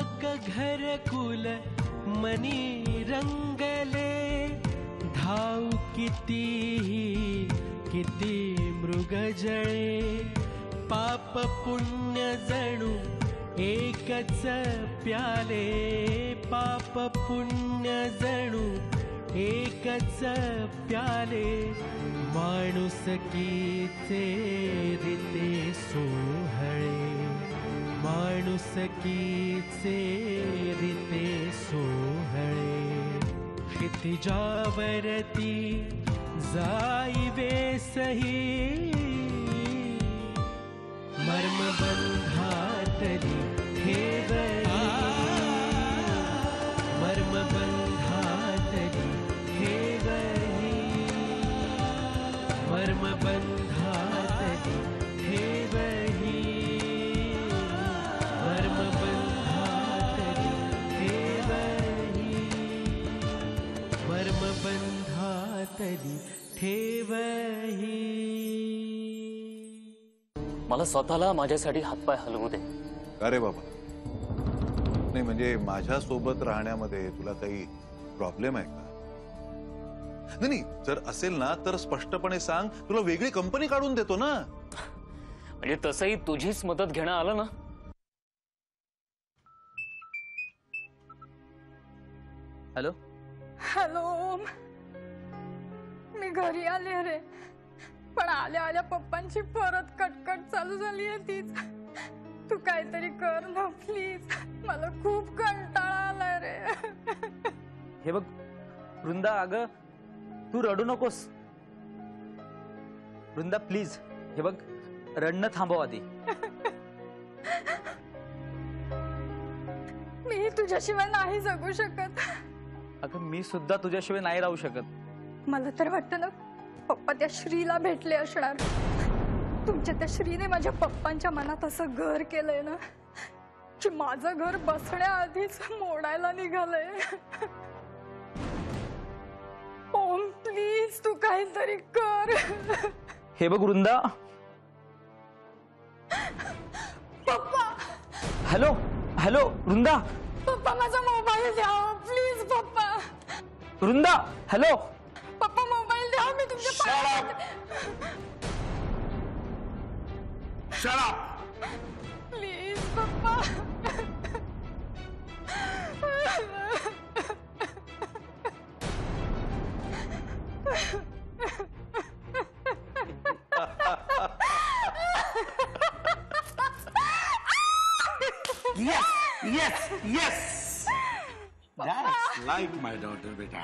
मोहक घरकुल मनी रंगले, धाव किती मृग जळे, पाप पुण्य जणू एकच प्याले, पाप पुण्य जणू एकच प्याले, माणुसकीचे रीते सोहळे, माणुसकीचे रीते सोहळे, क्षितिजावरती जाईवे सही, मर्मबंधातली ठेवली, मर्मबंधातली ठेवली, मर्मबंधातली ठेवली, मर्मबंधातली ठेवली, मर्मबंधातली ठेवली. मला स्वतःला माझ्यासाठी हातपाय हलवू दे. अरे बाबा, नाही म्हणजे माझ्या सोबत राहण्यामध्ये तुला काही प्रॉब्लेम आहे का? नाही, जर असेल ना तर स्पष्टपणे सांग, तुला वेगळी कंपनी काढून देतो ना. म्हणजे तसंही तुझीच मदत घेणं आलं ना. हॅलो हॅलो, मी घरी आले रे, पण आल्या आल्या पप्पांची परत कटकट चालू झाली आहे. तीच तू काहीतरी कर ना प्लीज, मला खूप कंटाळा आलाय रे. हे बघ वृंदा, अगं तू रडू नकोस. वृंदा प्लीज, हे बघ रडणं थांबव आधी. मी तुझ्याशिवाय नाही जगू शकत. अगं मी सुद्धा तुझ्याशिवाय नाही राहू शकत. मला तर वाटतं ना पप्पा त्या श्रीला भेटले असणार. तुमच्या त्या श्रीने माझ्या पप्पांच्या मनात असं घर केलंय ना की माझं घर बसण्याआधीच मोडायला निघालंय. ओम प्लीज तू काहीतरी कर. हे बघ वृंदा. पप्पा. Hello hello Vrinda. पप्पा माझा मोबाईल द्या प्लीज. पप्पा. वृंदा हॅलो. पप्पा मोबाईल द्या, मी तुमच्या पायात. Shut up! प्लीज पप्पा. Yes, yes, yes. That's like my daughter, beta.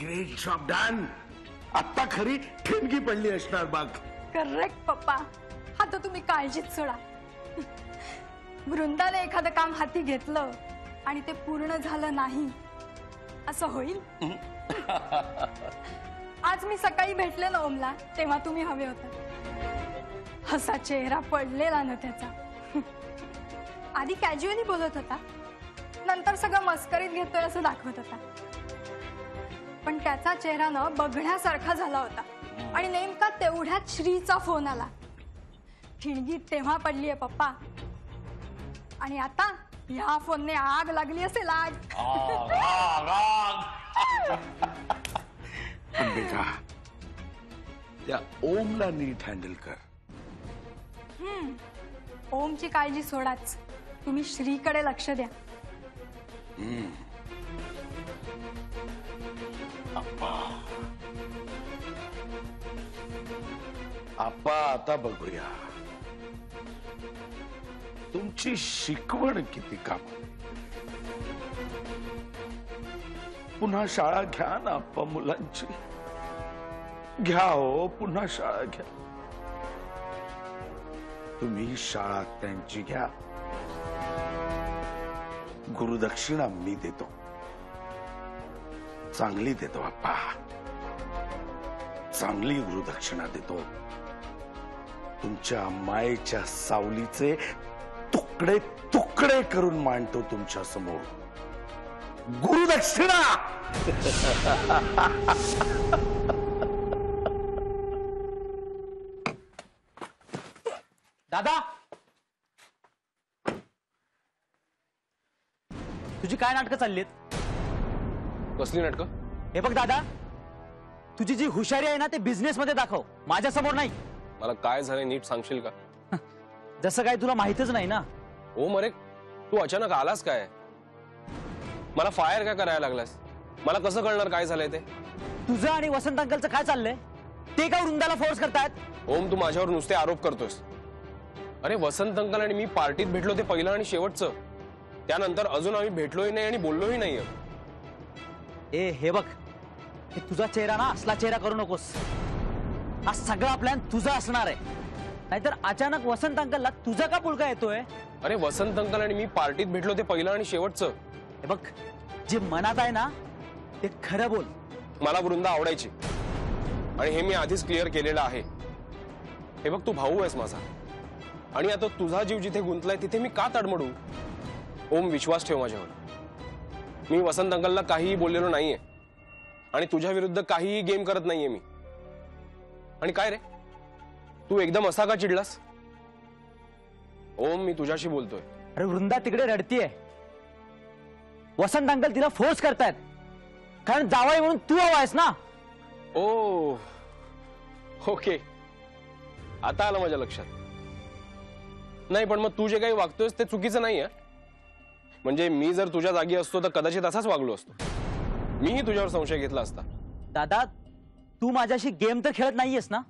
Great job done. आता खरी ठिणगी पडली असणार बघ. करेक्ट पप्पा. आता तुम्ही काळजीत सोडा. वृंदाने एखादं काम हाती घेतलं आणि ते पूर्ण झालं नाही असं होईल. आज मी सकाळी भेटले ना ओमला, तेव्हा तुम्ही हवे होते. हसा चेहरा पडलेला ना त्याचा. आधी कॅज्युअली बोलत होता, नंतर सगळं मस्करीत घेतोय असं दाखवत होता. पण त्याचा चेहरा न बघण्यासारखा झाला होता. आणि नेमका तेवढ्यात श्रीचा फोन आला. ठिणगी तेव्हा पडलीये पप्पा. आणि आता या फोनने आग लागली असेल. आग. पण बेटा, त्या ओमला नीट हँडल कर. ओमची काळजी सोडाच, तुम्ही श्रीकडे लक्ष द्या. आप्पा आता बघूया तुमची शिकवण किती काम. पुन्हा शाळा घ्या ना आप्पा मुलांची. घ्या हो, पुन्हा शाळा घ्या. तुम्ही शाळा त्यांची घ्या. गुरुदक्षिणा मी देतो, चांगली देतो आप्पा, चांगली गुरुदक्षिणा देतो. तुमच्या मायेच्या सावलीचे तुकडे तुकडे करून मांडतो तुमच्या समोर. गुरुदक्षिणा. दादा. तुझी काय नाटकं चाललीत? कसली नाटकं? हे बघ दादा, तुझी जी हुशारी आहे ना ते बिझनेस मध्ये दाखव, माझ्या समोर नाही. मला काय झालंय नीट सांगशील का? जसं काय तुला माहितच नाही ना. ओ मरे, तू अचानक आलास काय? मला फायर काय करायला लागलास? मला कसं कळणार काय झालंय ते? तुझं आणि वसंत अंकलचं काय चाललंय ते का वृंदाला फोर्स करतायत? ओम, तू माझ्यावर नुसते आरोप करतोयस. अरे वसंत अंकल आणि मी पार्टीत भेटलो ते पहिलं आणि शेवटचं. त्यानंतर अजून आम्ही भेटलोही नाही आणि बोललोही नाहीये. ए हे बघ, हे तुझा चेहरा ना असला चेहरा करू नकोस. हा सगळा प्लॅन तुझा असणार आहे, नाहीतर अचानक वसंत अंकलला तुझा का पुळका येतोय? अरे वसंत अंकल आणि मी पार्टीत भेटलो ते पहिलं आणि शेवटचं. हे बघ, जे मनात आहे ना ते खरं बोल. मला वृंदा आवडायची आणि हे मी आधीच क्लिअर केलेलं आहे. हे बघ, तू भाऊ आहेस माझा आणि आता तुझा जीव जिथे गुंतलाय तिथे मी का तडमडू? ओम, विश्वास ठेव माझ्यावर. मी वसंत अंकलला काहीही बोललेलो नाहीये आणि तुझ्या विरुद्ध काहीही गेम करत नाहीये मी. आणि काय रे, तू एकदम असा का चिडलास? ओम, मी तुझ्याशी बोलतोय. अरे वृंदा तिकडे रडतीये. वसंत अंकल तिला फोर्स करतायत, कारण जावाई म्हणून तू हवायस ना. ओ ओके, आता आलं माझ्या लक्षात. नाही पण मग तू जे काही वागतोयस ते चुकीचं नाहीये. म्हणजे मी जर तुझ्या जागी असतो तर कदाचित असाच वागलो असतो. मीही तुझ्यावर संशय घेतला असता. दादा, तू माझ्याशी गेम तर खेळत नाहीयेस ना?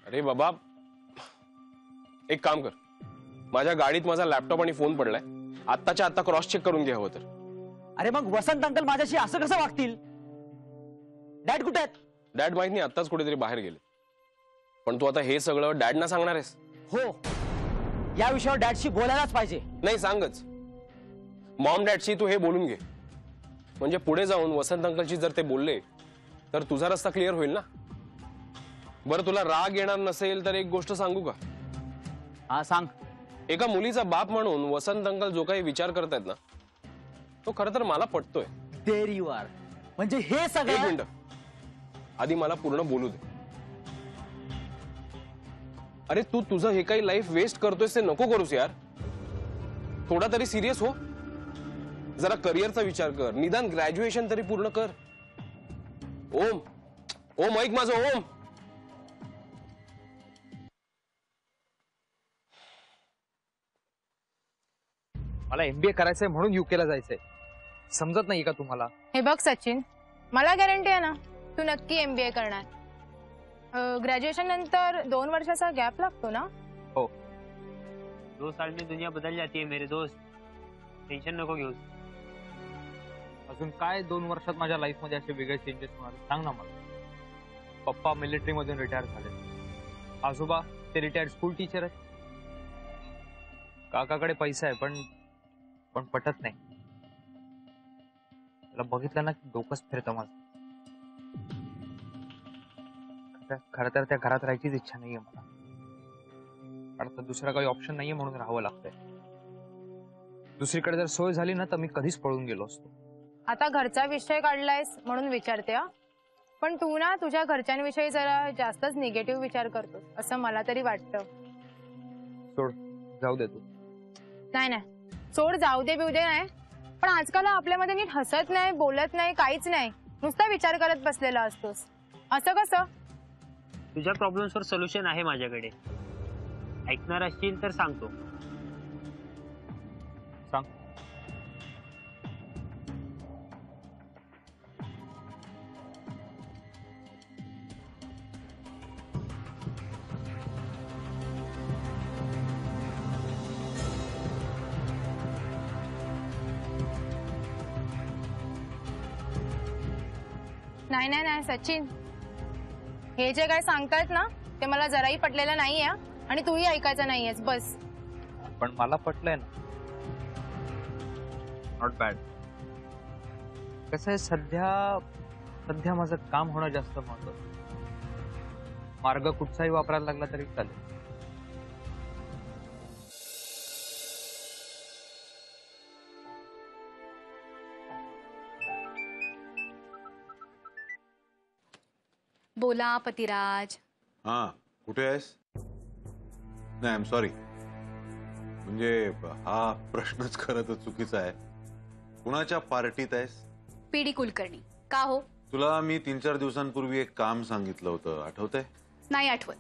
अरे बाबा, एक काम कर, माझ्या गाडीत माझा लॅपटॉप आणि फोन पडलाय, आत्ताच्या आत्ता क्रॉस चेक करून घे हवं तर. अरे मग वसंत अंकल माझ्याशी असं कसं वागतील? डॅड कुठे आहेत? डॅड माहित नाही, आत्ताच कुठेतरी बाहेर गेले. पण तू आता हे सगळं डॅडना सांगणार आहेस? हो, या विषयावर डॅडशी बोलायलाच पाहिजे. नाही, सांगच. मॉम डॅडशी तू हे बोलून घे, म्हणजे पुढे जाऊन वसंत अंकलशी जर ते बोलले तर तुझा रस्ता क्लिअर होईल ना. बरं, तुला राग येणार नसेल तर एक गोष्ट सांगू का? हा सांग. एका मुलीचा बाप म्हणून वसंत अंकल जो काही विचार करतायत ना, तो खरं तर मला पटतोय. There you R. म्हणजे हे एक सगळं. मिनिट, आधी मला पूर्ण बोलू दे. अरे तू तुझं हे काही लाईफ वेस्ट करतोयस ते नको करूस यार. थोडा तरी सिरियस हो. जरा करिअरचा विचार कर, निदान ग्रॅज्युएशन तरी पूर्ण कर. ओम, ओम ऐक माझं. ओम, मला एमबीए करायचंय म्हणून युकेला जायचंय. समजत नाही का तुम्हाला? हे बघ सचिन, मला गॅरंटी आहे ना तू नक्की एमबीए करणार. ग्रॅज्युएशन नंतर 2 वर्षाचा गॅप लागतो ना? हो. 2 साल में दुनिया बदल जाती है मेरे दोस्त, टेंशन नको घेऊस. अजून काय 2 वर्षात माझ्या लाईफ मध्ये असे वेगळे चेंजेस होणार सांग ना मला. पप्पा मिलिटरी मधून रिटायर झाले, आजोबा ते रिटायर्ड स्कूल टीचर आहेत, काकाकडे पैसा आहे पण पटत नाही. त्याला बघितलं ना की डोकंच फिरतं माझं. खरं तर त्या घरात राहायचीच इच्छा नाहीये मला, कारण आता दुसरा काही ऑप्शन नाहीये म्हणून राहावं लागतंय. दुसरीकडे जर सोय झाली ना तर मी कधीच पळून गेलो असतो. आता घरचा विषय काढलायस म्हणून विचारते हा. पण तू ना तुझ्या घरच्यांविषयी जरा जास्तच निगेटिव्ह विचार करतो असं मला तरी वाटतं. सोड, जाऊ दे तू. नाही नाही, सोड जाऊ दे बिऊ दे नाही, पण आजकाल आपल्यामध्ये नीट हसत नाही, बोलत नाही, काहीच नाही, नुसता विचार करत बसलेला असतोस. असं कसं? तुझ्या प्रॉब्लेम्सवर सोल्युशन आहे माझ्याकडे. ऐकणार असशील तर सांगतो. सांग. नाही नाही नाही सचिन, हे जे काय सांगतायत ना ते मला जराही पटलेलं नाहीये आणि तूही ऐकायचं नाहीयेस बस. पण मला पटलंय ना. Not bad. कसं आहे, सध्या माझं काम होणं जास्त महत्वाचं. मार्ग कुठचाही वापरायला लागला तरी चालेल. बोला पतिराज. हा, कुठे आहेस? नाही, आय एम सॉरी. म्हणजे हा प्रश्नच खरं तर चुकीचा आहे. कुणाच्या पार्टीत आहेस? पीडी कुलकर्णी. का हो? तुला मी 3-4 दिवसांपूर्वी एक काम सांगितलं होतं, आठवतंय? नाही आठवत.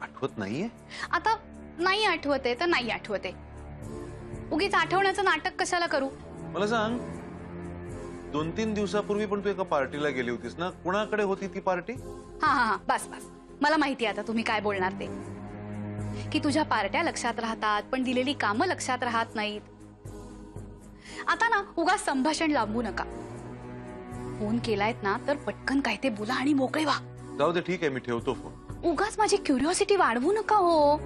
आठवत नाहीये? आता नाही आठवते तर नाही आठवते. उगीच आठवण्याचं नाटक कशाला करू? मला सांग, 2-3 दिवसापूर्वी पण तू एका पार्टीला गेली होतीस ना? कुणाकडे होती ती पार्टी? हा हा हा, बस बस, मला माहिती आता तुम्ही काय बोलणार ते. की तुझ्या पार्ट्या लक्षात राहतात पण दिलेली कामं लक्षात राहत नाहीत. आता ना उगाच संभाषण लांबू नका. फोन केलायत ना तर पटकन काय ते बोला आणि मोकळे व्हा. जाऊ दे, ठीक आहे, मी ठेवतो फोन. उगाच माझी क्युरिओसिटी वाढवू नका हो.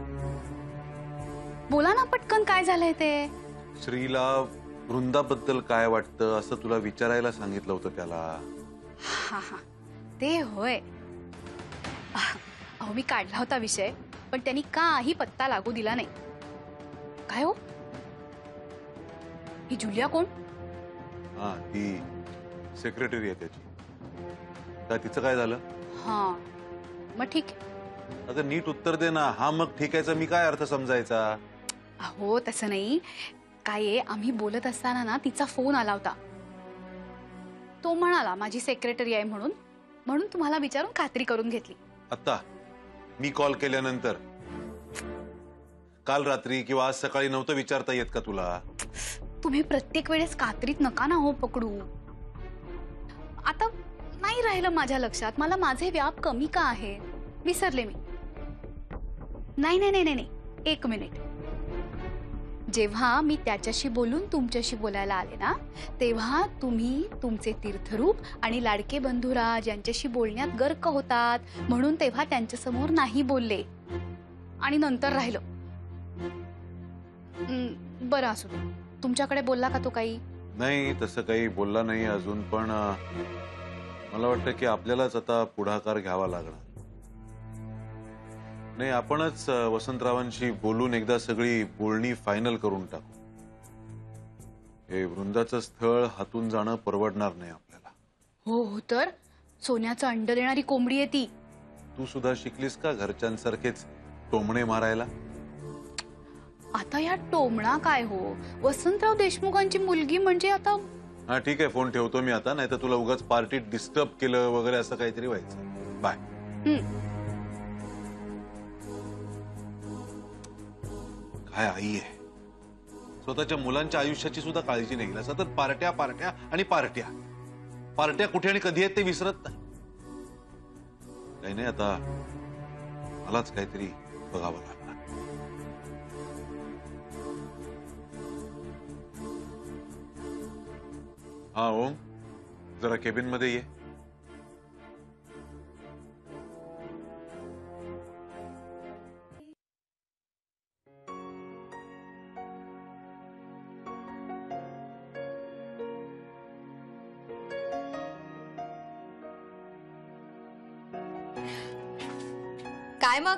बोला ना पटकन, काय झालंय ते. श्रीला वृंदाबद्दल काय वाटतं असं तुला विचारायला सांगितलं होतं त्याला. हा हा, ते होय. अहो मी काढला होता विषय, पण त्यांनी काही पत्ता लागू दिला नाही. काय हो, ही जुलिया कोण? हा, ती सेक्रेटरी आहे त्याची. काय तिचं काय झालं? हा मग ठीक आहे. अगं नीट उत्तर दे ना. हा मग ठीक आहेचा मी काय अर्थ समजायचा? अहो तसं नाही. काय आहे, आम्ही बोलत असताना ना तिचा फोन आला होता. तो म्हणाला माझी सेक्रेटरी आहे म्हणून, म्हणून तुम्हाला विचारून खात्री करून घेतली. आता मी कॉल केल्यानंतर? काल रात्री किंवा आज सकाळी नव्हतं विचारता येत का तुला? तुम्ही प्रत्येक वेळेस कात्रीत नका ना हो पकडू. आता नाही राहिलं माझ्या लक्षात. मला माझे व्याप कमी का आहे विसरले मी. नाही नाही नाही नाही, एक मिनिट. जेव्हा मी त्याच्याशी बोलून तुमच्याशी बोलायला आले ना, तेव्हा तुम्ही तुमचे तीर्थरूप आणि लाडके बंधुराज यांच्याशी बोलण्यात गर्क होतात म्हणून तेव्हा त्यांच्यासमोर नाही बोलले आणि नंतर राहिलं. बरं असू दे. तुमच्याकडे बोलला का तो काही? नाही, तसं काही बोलला नाही अजून. पण मला वाटतं की आपल्यालाच आता पुढाकार घ्यावा लागणार. नाही, आपणच वसंतरावांशी बोलून एकदा सगळी बोलणी फायनल करून टाकू. हे वृंदाचं स्थळ हातून जाणं परवडणार नाही आपल्याला. हो हो, तर सोन्याचं अंड देणारी कोंबडी आहे ती. तू सुद्धा शिकलीस का घरच्यांसारखेच टोमणे मारायला? आता या टोमणा काय हो, वसंतराव देशमुखांची मुलगी म्हणजे आता. हा ठीक आहे, फोन ठेवतो मी आता. नाही तर तुला उगाच पार्टीत डिस्टर्ब केलं वगैरे असं काहीतरी व्हायचं. बाय. काय आई आहे, स्वतःच्या मुलांच्या आयुष्याची सुद्धा काळजी नाही. गेला सतत पार्ट्या पार्ट्या आणि पार्ट्या. पार्ट्या कुठे आणि कधी आहेत ते विसरत नाही. काही नाही, आता मलाच काहीतरी बघावं लागणार. हा ओम, जरा केबिन मध्ये ये. काय मग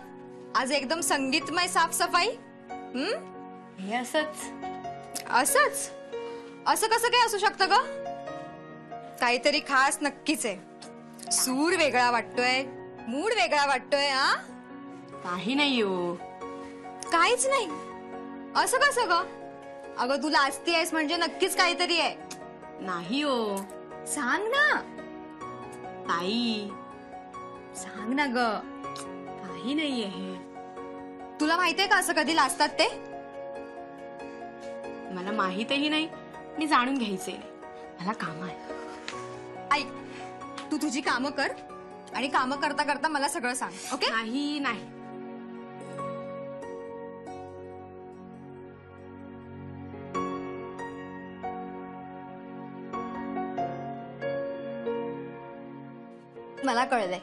आज एकदम संगीतमय साफसफाई? हे असंच. असंच? असं कसं काय असू शकतं ग? काहीतरी खास नक्कीच आहे. सूर वेगळा वाटतोय, मूड वेगळा वाटतोय. हा, काही नाही हो. काहीच नाही. असं कसं ग? अगं तू लाजती आहेस म्हणजे नक्कीच काहीतरी आहे. नाही हो. सांग ना ताई, सांग ना ग. काही नाहीये हे. तुला माहितीये का असं कधी लाजतात ते? मला माहितही नाही, मी जाणून घ्यायचे. मला काम आहे. ऐक, तू तुझी कामं कर आणि कामं करता करता मला सगळं सांग. ओके? नाही नाही. मला कळलंय,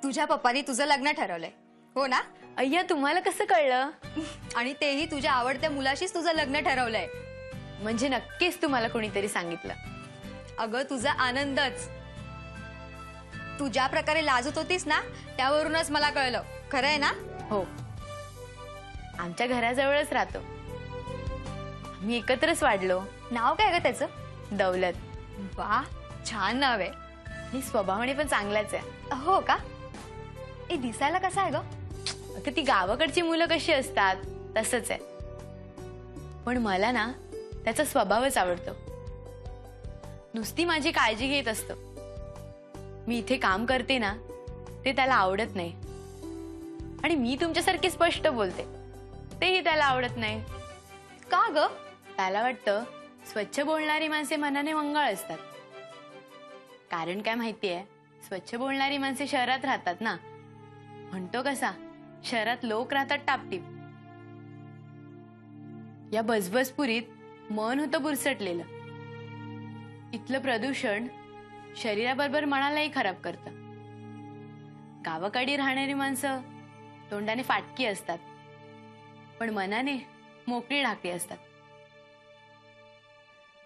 तुझ्या पप्पानी तुझं लग्न ठरवलंय. हो ना? अय्या, तुम्हाला कसं कळलं? आणि तेही तुझ्या आवडत्या मुलाशीच तुझं लग्न ठरवलंय. म्हणजे नक्कीच तुम्हाला कोणीतरी सांगितलं. अगं तुझा आनंदच. तू ज्या प्रकारे लाजत होतीस ना, त्यावरूनच मला कळलं. खरं आहे ना? हो, आमच्या घराजवळच राहतो. आम्ही एकत्रच वाढलो. नाव काय ग त्याचं? दौलत. वा, छान नाव आहे. आणि स्वभावाने पण चांगलाच आहे. हो का? ए, दिसायला कसा आहे ग? अगं ती गावाकडची मुलं कशी असतात तसंच आहे. पण मला ना त्याचा स्वभावच आवडतो. नुसती माझी काळजी घेत असतं. मी इथे काम करते ना ते त्याला आवडत नाही. आणि मी तुमच्यासारखी स्पष्ट बोलते तेही त्याला आवडत नाही. का ग? त्याला वाटतं स्वच्छ बोलणारी माणसे मनाने मंगळ असतात. कारण काय माहितीये, स्वच्छ बोलणारी माणसे शहरात राहतात ना. म्हणतो कसा, शहरात लोक राहतात टापटीप. या बजबजपुरीत मन होतं बुरसटलेलं. इथलं प्रदूषण शरीराबरोबर मनालाही खराब करतं. गावाकडे राहणारी माणसं तोंडाने फाटकी असतात पण मनाने मोकळी ढाकळी असतात.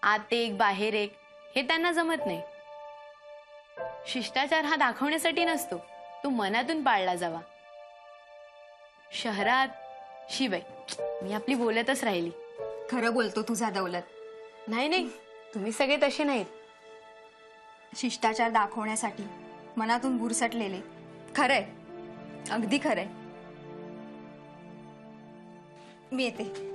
आत एक बाहेर एक हे त्यांना जमत नाही. शिष्टाचार हा दाखवण्यासाठी नसतो, तो मनातून पाळला जावा. शहरात शिवाय मी आपली बोलतच राहिली. खरं बोलतो तुझा दौलत. नाही नाही, तुम्ही सगळे तसे नाहीत. शिष्टाचार दाखवण्यासाठी मनातून बुरसटलेले. खरंय, अगदी खरंय. मी येते.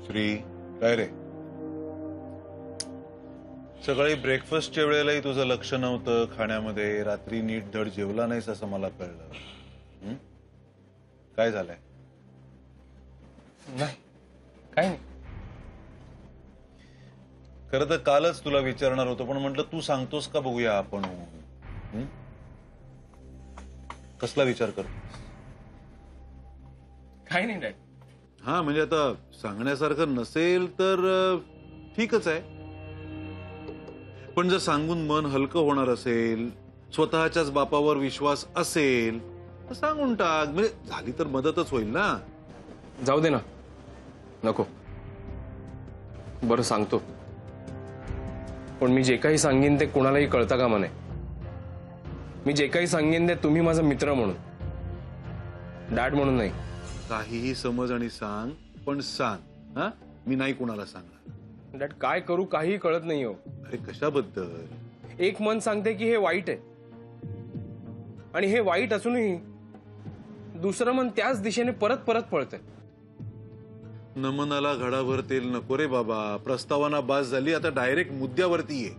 श्री, काय रे? सकाळी ब्रेकफास्टच्या वेळेलाही तुझं लक्ष नव्हतं खाण्यामध्ये. रात्री नीट धड जेवला नाहीस असं मला कळलं. काय झालंय? नाही, काय नाही. खरं तर कालच तुला विचारणार होतो पण म्हटलं तू सांगतोस का बघूया आपण. कसला विचार करतोस? काय नाही डॅड. हा म्हणजे आता सांगण्यासारखं नसेल तर ठीकच आहे. पण जर सांगून मन हलकं होणार असेल, स्वतःच्याच बापावर विश्वास असेल तर सांगून टाक. म्हणजे झाली तर मदतच होईल ना. जाऊ दे ना, नको. बरं सांगतो, पण मी जे काही सांगेन ते कोणालाही कळता कामा नये. मी जे काही सांगेन ते तुम्ही माझा मित्र म्हणून, डॅड म्हणून नाही. काहीही समज आणि सांग, पण सांग. हा, मी नाही कोणाला सांगणार. डॅड काय करू काही कळत नाही हो. अरे कशाबद्दल? एक मन सांगते की हे वाईट आहे आणि हे वाईट असूनही दुसरं मन त्याच दिशेने परत परत पळतंय. नमनाला घडाभर तेल नको रे बाबा. प्रस्तावना बास झाली, आता डायरेक्ट मुद्द्यावरती ये.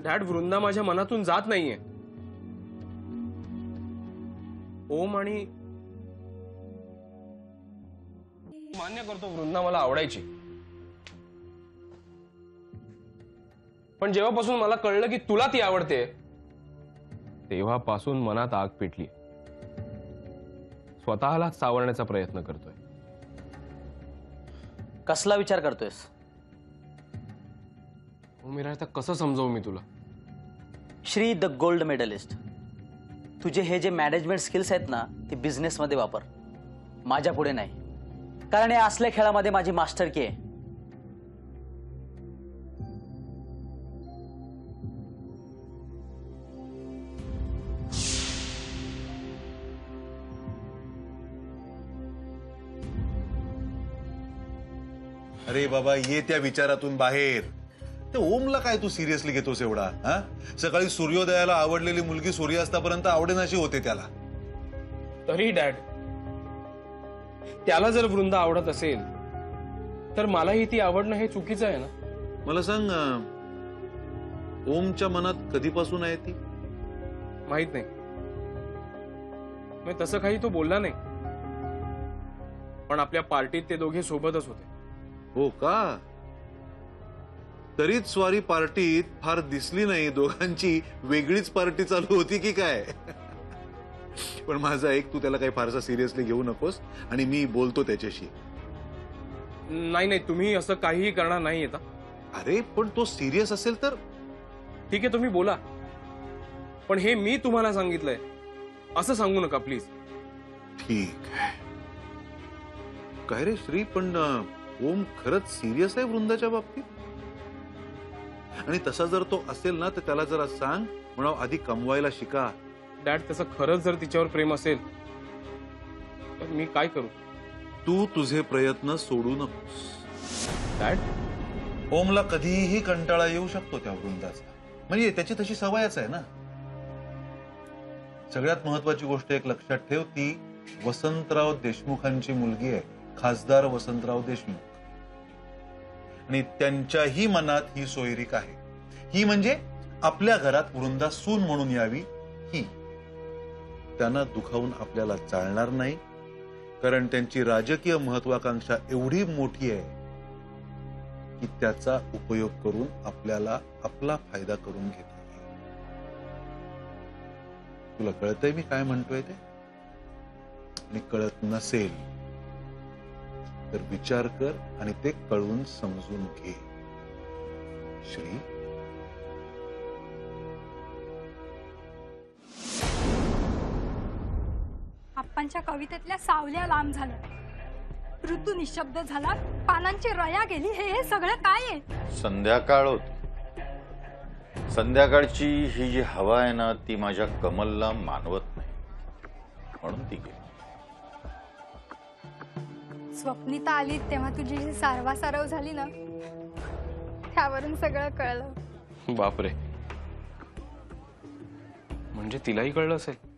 डॅड, वृंदा माझ्या मनातून जात नाहीये. ओम आणि मान्य करतो वृंदा मला आवडायची, पण जेव्हापासून मला कळलं की तुला ती आवडते तेव्हापासून मनात आग पेटली. स्वतःलाच सावरण्याचा प्रयत्न करतोय. कसला विचार करतोयस? मीरा, आता कसं समजावू मी तुला? श्री द गोल्ड मेडलिस्ट, तुझे हे जे मॅनेजमेंट स्किल्स आहेत ना ते बिझनेसमध्ये वापर, माझ्या पुढे नाही. कारण या असल्या खेळामध्ये माझी मास्टरकी आहे. अरे बाबा, ये त्या विचारातून बाहेर. ते ओमला काय तू सिरियसली घेतोस एवढा? हा, सकाळी सूर्योदयाला आवडलेली मुलगी सूर्यास्तापर्यंत आवडेनाशी होते त्याला. तरी डॅड, त्याला जर वृंदा आवडत असेल तर मलाही ती आवडणं हे चुकीचं आहे ना. मला सांग, ओमच्या मनात कधीपासून आहे ती? माहित नाही. तसं काही तो बोलला नाही, पण आपल्या पार्टीत ते दोघे सोबतच होते. हो का? तरीच स्वारी पार्टीत फार दिसली नाही. दोघांची वेगळीच पार्टी चालू होती की काय? पण माझा एक, तू त्याला काही फारसा सिरियसली घेऊ नकोस आणि मी बोलतो त्याच्याशी. नाही नाही, तुम्ही असं काहीही करणार नाही येता. अरे पण तो सिरियस असेल तर ठीक आहे, तुम्ही बोला, पण हे मी तुम्हाला सांगितलंय असं सांगू नका प्लीज. ठीक आहे. काय रे श्री, पण ओम खरंच सिरियस आहे वृंदाच्या बाबतीत? आणि तसा जर तो असेल ना तर त्याला जरा सांग, म्हणा आधी कमवायला शिका. डॅड, तसं खरंच जर तिच्यावर प्रेम असेल तर मी काय करू? तू तुझे प्रयत्न सोडू नकोस. डॅड, ओमला कधीही कंटाळा येऊ शकतो त्या वृंदाचा. म्हणजे त्याची तशी सवयच आहे ना. सगळ्यात महत्वाची गोष्ट एक लक्षात ठेव, ती वसंतराव देशमुखांची मुलगी आहे, खासदार वसंतराव देशमुख. आणि त्यांच्याही मनात ही सोयरीक आहे. ही म्हणजे आपल्या घरात वृंदा सून म्हणून यावी ही. त्यांना दुखावून आपल्याला चालणार नाही, कारण त्यांची राजकीय महत्वाकांक्षा एवढी मोठी आहे की त्याचा उपयोग करून आपल्याला आपला फायदा करून घेता येईल. तुला कळतंय मी काय म्हणतोय ते? आणि कळत नसेल तर विचार कर आणि ते कळून समजून घे. श्री, आप्पांच्या कवितेतल्या सावल्या लांब झाल्या, ऋतू निशब्द झाला, पानांची रया गेली. हे सगळं काय आहे? संध्याकाळ होती. संध्याकाळची ही जी हवा आहे ना, ती माझ्या कमलला मानवत नाही, म्हणून ती गेली. स्वप्निता आली तेव्हा तुझी जी सारवासारव झाली ना, त्यावरून सगळं कळलं. बापरे, म्हणजे तिलाही कळलं असेल.